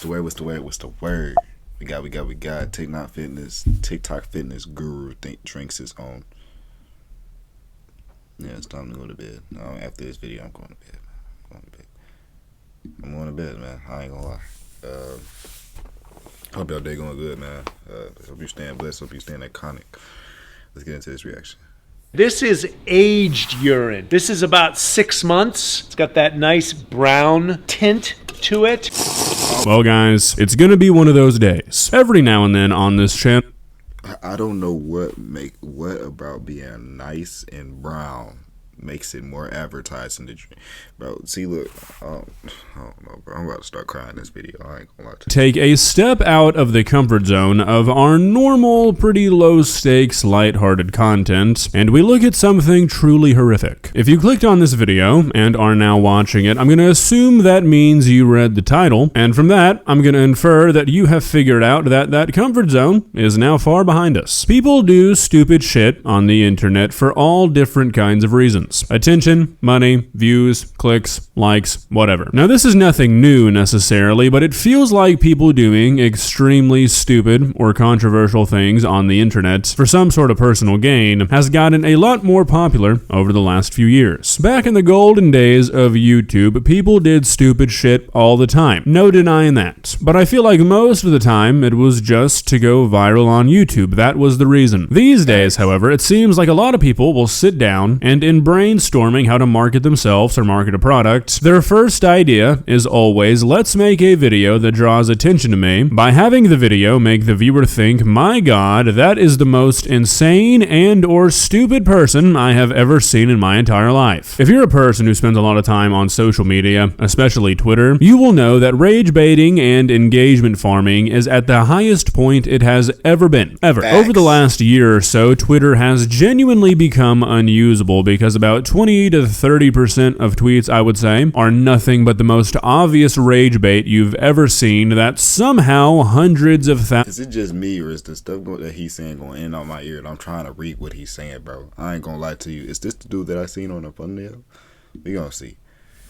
word? We got TikTok fitness guru drinks his own. Yeah, it's time to go to bed. After this video, I'm going to bed. I'm going to bed, man. I ain't gonna lie. Hope y'all day going good, man. Hope you're staying blessed. Hope you're staying iconic. Let's get into this reaction. This is aged urine. This is about 6 months. It's got that nice brown tint to it. Well, guys, it's gonna be one of those days. Every now and then on this channel. I don't know what about being nice and brown makes it more advertising to drink. Bro, see, look, I don't know, bro. I'm about to start crying in this video. I ain't gonna lie to you. Take a step out of the comfort zone of our normal, pretty low-stakes, lighthearted content, and we look at something truly horrific. If you clicked on this video and are now watching it, I'm gonna assume that means you read the title, and from that, I'm gonna infer that you have figured out that that comfort zone is now far behind us. People do stupid shit on the internet for all different kinds of reasons. Attention, money, views, clicks, likes, whatever. Now, this is nothing new necessarily, but it feels like people doing extremely stupid or controversial things on the internet for some sort of personal gain has gotten a lot more popular over the last few years. Back in the golden days of YouTube, people did stupid shit all the time. No denying that. But I feel like most of the time it was just to go viral on YouTube. That was the reason. These days, however, it seems like a lot of people will sit down and in brainstorming how to market themselves or market a product, their first idea is always, let's make a video that draws attention to me by having the video make the viewer think, my god, that is the most insane and or stupid person I have ever seen in my entire life. If you're a person who spends a lot of time on social media, especially Twitter, you will know that rage baiting and engagement farming is at the highest point it has ever been. Ever. Over the last year or so, Twitter has genuinely become unusable because about 20 to 30% of tweets, I would say, are nothing but the most obvious rage bait you've ever seen that somehow hundreds of thousands... Is it just me, or is the stuff that he's saying going in on my ear and I'm trying to read what he's saying, bro? I ain't gonna lie to you. Is this the dude that I seen on the thumbnail? We gonna see.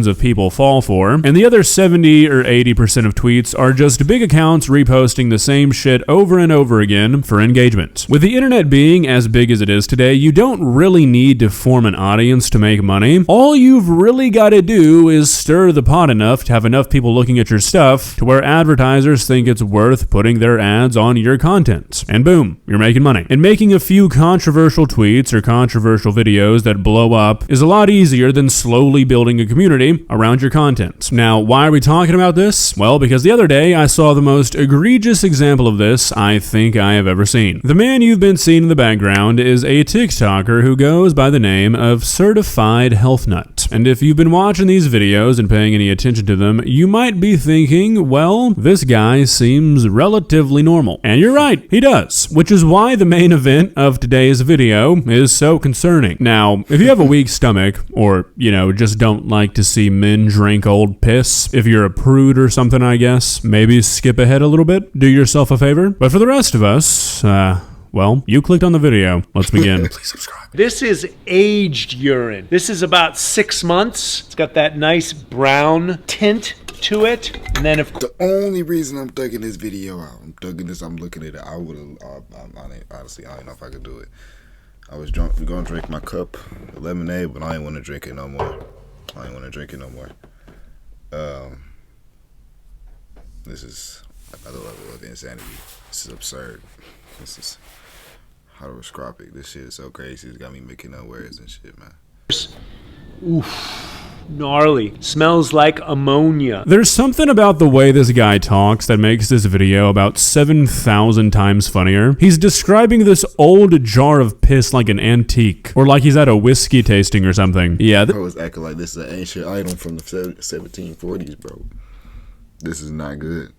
Of people fall for, and the other 70 or 80% of tweets are just big accounts reposting the same shit over and over again for engagement. With the internet being as big as it is today, you don't really need to form an audience to make money. All you've really got to do is stir the pot enough to have enough people looking at your stuff to where advertisers think it's worth putting their ads on your content. And boom, you're making money. And making a few controversial tweets or controversial videos that blow up is a lot easier than slowly building a community around your content. Now, why are we talking about this? Well, because the other day I saw the most egregious example of this I think I have ever seen. The man you've been seeing in the background is a TikToker who goes by the name of Certified Health Nut. And if you've been watching these videos and paying any attention to them, you might be thinking, well, this guy seems relatively normal. And you're right, he does. Which is why the main event of today's video is so concerning. Now, if you have a weak stomach, or, just don't like to see men drink old piss, if you're a prude or something, I guess, maybe skip ahead a little bit, do yourself a favor. But for the rest of us, well, you clicked on the video. Let's begin. Please subscribe. This is aged urine. This is about 6 months. It's got that nice brown tint to it. And then the only reason I'm thugging this video out, I'm looking at it, honestly, I don't know if I could do it. I was gonna drink my cup of lemonade, but I ain't want to drink it no more. This is another level of insanity. This is absurd. This is horoscopic. This shit is so crazy. It's got me making up words and shit, man. oof, gnarly. Smells like ammonia. There's something about the way this guy talks that makes this video about 7,000 times funnier. He's describing this old jar of piss like an antique, or like he's at a whiskey tasting or something. Yeah. Bro was acting like this is an ancient item from the 1740s, bro. This is not good.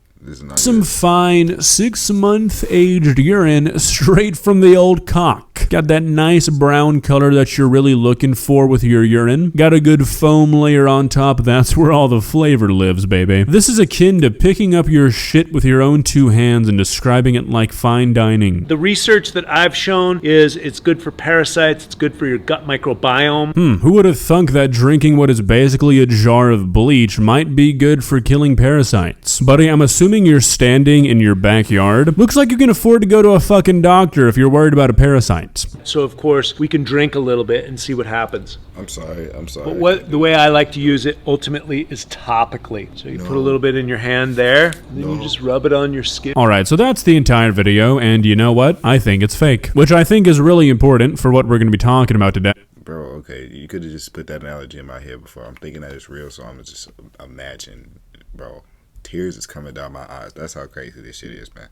Some fine 6-month aged urine straight from the old cock. Got that nice brown color that you're really looking for with your urine. Got a good foam layer on top. That's where all the flavor lives, baby. This is akin to picking up your shit with your own 2 hands and describing it like fine dining. The research that I've shown is it's good for parasites. It's good for your gut microbiome. Who would have thunk that drinking what is basically a jar of bleach might be good for killing parasites? Buddy, I'm assuming assuming you're standing in your backyard, looks like you can afford to go to a fucking doctor if you're worried about a parasite. So of course we can drink a little bit and see what happens. I'm sorry. But the way I like to use it ultimately is topically. So you put a little bit in your hand there, and then you just rub it on your skin. Alright, so that's the entire video, and you know what? I think it's fake. Which I think is really important for what we're going to be talking about today. Bro, okay, you could have just put that analogy in my head before. I'm thinking that it's real, so I'm just imagine, bro. Tears is coming down my eyes. That's how crazy this shit is, man.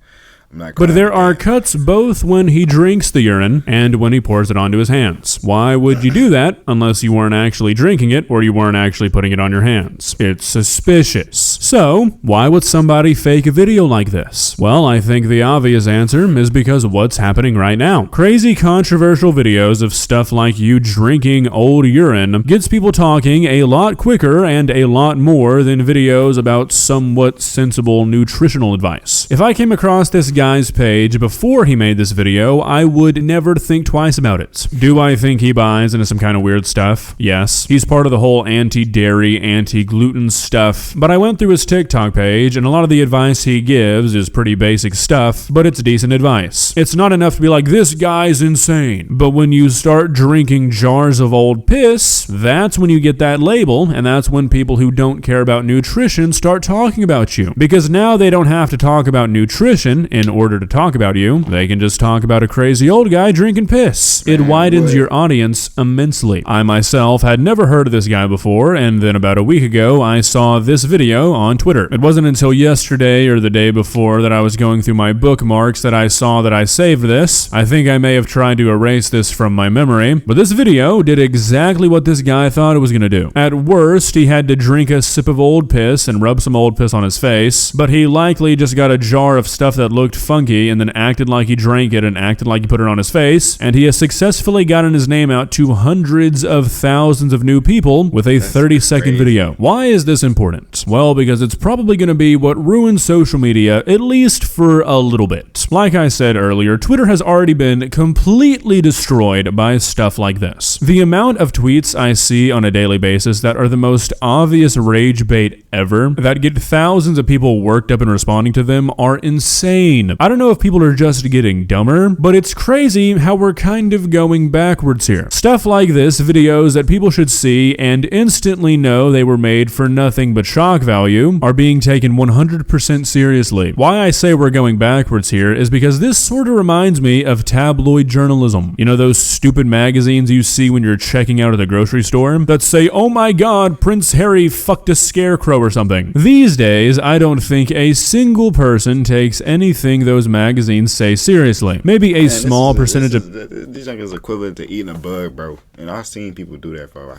I'm not But there are cuts both when he drinks the urine and when he pours it onto his hands. Why would you do that unless you weren't actually drinking it or you weren't actually putting it on your hands? It's suspicious. So, why would somebody fake a video like this? Well, I think the obvious answer is because of what's happening right now. Crazy controversial videos of stuff like you drinking old urine gets people talking a lot quicker and a lot more than videos about somewhat sensible nutritional advice. If I came across this guy's page before he made this video, I would never think twice about it. Do I think he buys into some kind of weird stuff? Yes. He's part of the whole anti-dairy, anti-gluten stuff, but I went through his TikTok page and a lot of the advice he gives is pretty basic stuff, but it's decent advice. It's not enough to be like, this guy's insane. But when you start drinking jars of old piss, that's when you get that label, and that's when people who don't care about nutrition start talking about you. Because now they don't have to talk about nutrition in order to talk about you. They can just talk about a crazy old guy drinking piss. It widens your audience immensely. I myself had never heard of this guy before, and then about a week ago, I saw this video on Twitter. It wasn't until yesterday or the day before that I was going through my bookmarks that I saw that I saved this. I think I may have tried to erase this from my memory, but this video did exactly what this guy thought it was going to do. At worst, he had to drink a sip of old piss and rub some old piss on his face, but he likely just got a jar of stuff that looked funky and then acted like he drank it and acted like he put it on his face, and he has successfully gotten his name out to hundreds of thousands of new people with a 30-second video. Why is this important? Well, because it's probably going to be what ruins social media, at least for a little bit. Like I said earlier, Twitter has already been completely destroyed by stuff like this. The amount of tweets I see on a daily basis that are the most obvious rage bait ever, that get thousands of people worked up and responding to them, are insane. I don't know if people are just getting dumber, but it's crazy how we're kind of going backwards here. Stuff like this, videos that people should see and instantly know they were made for nothing but shock value, are being taken 100% seriously. Why I say we're going backwards here is because this sort of reminds me of tabloid journalism. You know those stupid magazines you see when you're checking out at the grocery store that say, oh my god, Prince Harry fucked a scarecrow or something. These days, I don't think a single person takes anything those magazines say seriously. Maybe a small percentage of... These things is equivalent to eating a bug, bro. And I've seen people do that, bro.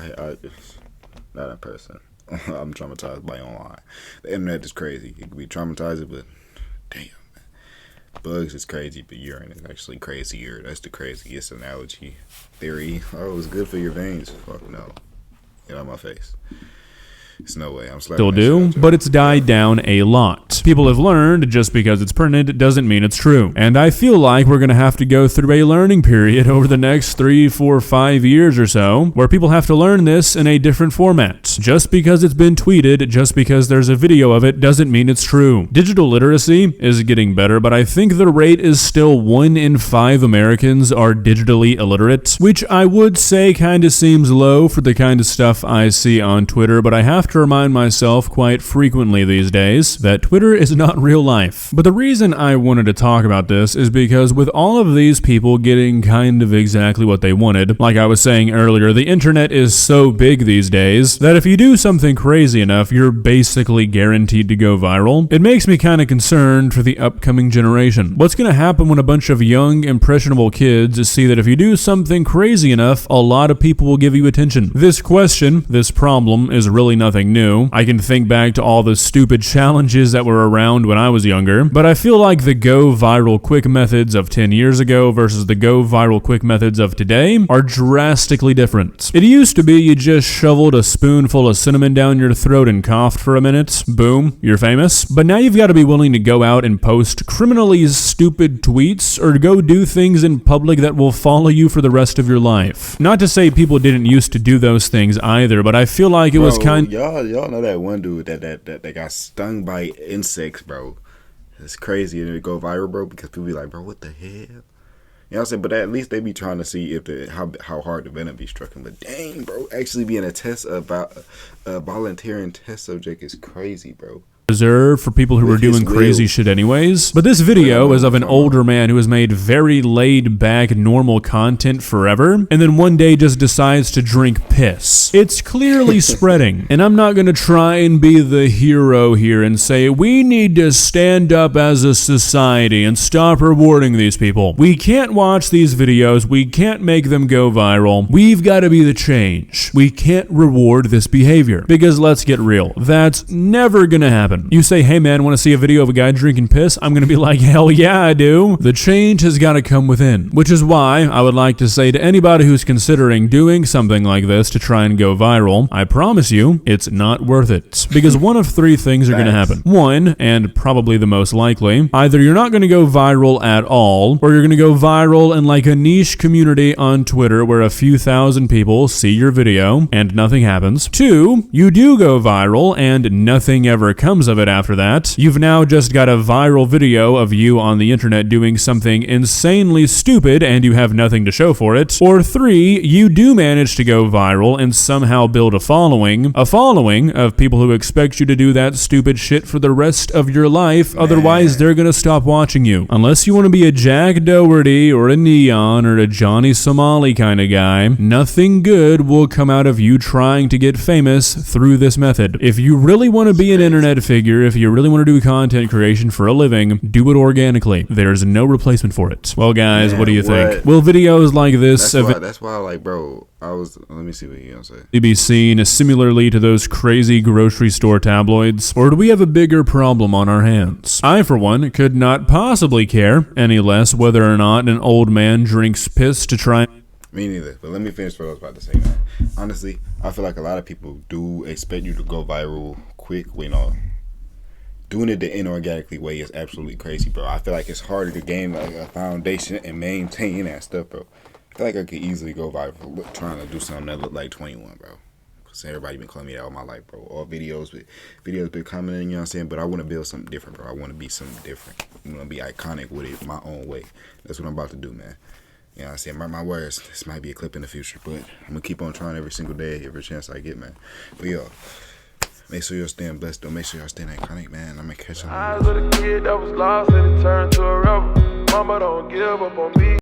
Not in person. I'm traumatized by online. The internet is crazy. It can be traumatizing, but damn, man. Bugs is crazy, but urine is actually crazier. That's the craziest analogy. Theory. Oh, it's good for your veins. Fuck no. Get out of my face. There's no way. I'm slapping. Still do, but it's died down a lot. People have learned just because it's printed doesn't mean it's true. And I feel like we're going to have to go through a learning period over the next 3, 4, 5 years or so, where people have to learn this in a different format. Just because it's been tweeted, just because there's a video of it, doesn't mean it's true. Digital literacy is getting better, but I think the rate is still 1 in 5 Americans are digitally illiterate, which I would say kind of seems low for the kind of stuff I see on Twitter, but I have to remind myself quite frequently these days that Twitter is not real life. But the reason I wanted to talk about this is because with all of these people getting kind of exactly what they wanted, like I was saying earlier, the internet is so big these days that if you do something crazy enough, you're basically guaranteed to go viral. It makes me kind of concerned for the upcoming generation. What's going to happen when a bunch of young, impressionable kids see that if you do something crazy enough, a lot of people will give you attention? This question, this problem, is really nothing new. I can think back to all the stupid challenges that were around when I was younger, but I feel like the go viral quick methods of 10 years ago versus the go viral quick methods of today are drastically different. It used to be you just shoveled a spoonful of cinnamon down your throat and coughed for a minute, boom, you're famous. But now you've got to be willing to go out and post criminally stupid tweets or go do things in public that will follow you for the rest of your life. Not to say people didn't used to do those things either, but I feel like it was kind... Y'all know that one dude that got stung by insects, bro. it's crazy and it go viral, bro, because people be like, bro, what the hell? You know what I'm saying? But at least they be trying to see if how hard the venom be striking. But dang, bro, actually being about a volunteering test subject is crazy, bro. Reserved for people who were doing crazy shit anyways. But this video is of an older man who has made very laid back normal content forever and then one day just decides to drink piss. It's clearly spreading, and I'm not gonna try and be the hero here and say we need to stand up as a society and stop rewarding these people. We can't watch these videos, we can't make them go viral. We've got to be the change. We can't reward this behavior because let's get real, that's never gonna happen. You say, hey man, want to see a video of a guy drinking piss? I'm going to be like, hell yeah, I do. The change has got to come within, which is why I would like to say to anybody who's considering doing something like this to try and go viral, I promise you, it's not worth it. Because one of three things are going to happen. One, and probably the most likely, either you're not going to go viral at all, or you're going to go viral in like a niche community on Twitter where a few thousand people see your video and nothing happens. Two, you do go viral and nothing ever comes of it after that. You've now just got a viral video of you on the internet doing something insanely stupid and you have nothing to show for it. Or three, you do manage to go viral and somehow build a following of people who expect you to do that stupid shit for the rest of your life. Man. Otherwise, they're gonna stop watching you. Unless you want to be a Jack Doherty or a Neon or a Johnny Somali kind of guy, nothing good will come out of you trying to get famous through this method. If you really want to be an internet figure, if you really want to do content creation for a living, do it organically. There's no replacement for it. Well, guys, what do you think? Will videos like this... That's why, like, bro, let me see what you're going to say. ...be seen similarly to those crazy grocery store tabloids? Or do we have a bigger problem on our hands? I, for one, could not possibly care any less whether or not an old man drinks piss to try... Me neither, but let me finish what I was about to say, man. Honestly, I feel like a lot of people do expect you to go viral quick, doing it the inorganically way is absolutely crazy, bro. I feel like it's harder to gain like a foundation and maintain that stuff, bro. I feel like I could easily go viral trying to do something that look like 21, bro. Cause everybody been calling me that all my life, bro. All videos been commenting, you know what I'm saying? But I want to build something different, bro. I want to be something different. I want to be iconic with it my own way. That's what I'm about to do, man. You know what I'm saying? Mark my words. This might be a clip in the future, but I'm gonna keep on trying every single day, every chance I get, man. But yo, make sure you're staying blessed, though. Make sure y'all staying iconic, man. I'm gonna catch y'all. Eyes of the kid that was lost and it turned to a rebel. Mama don't give up on me.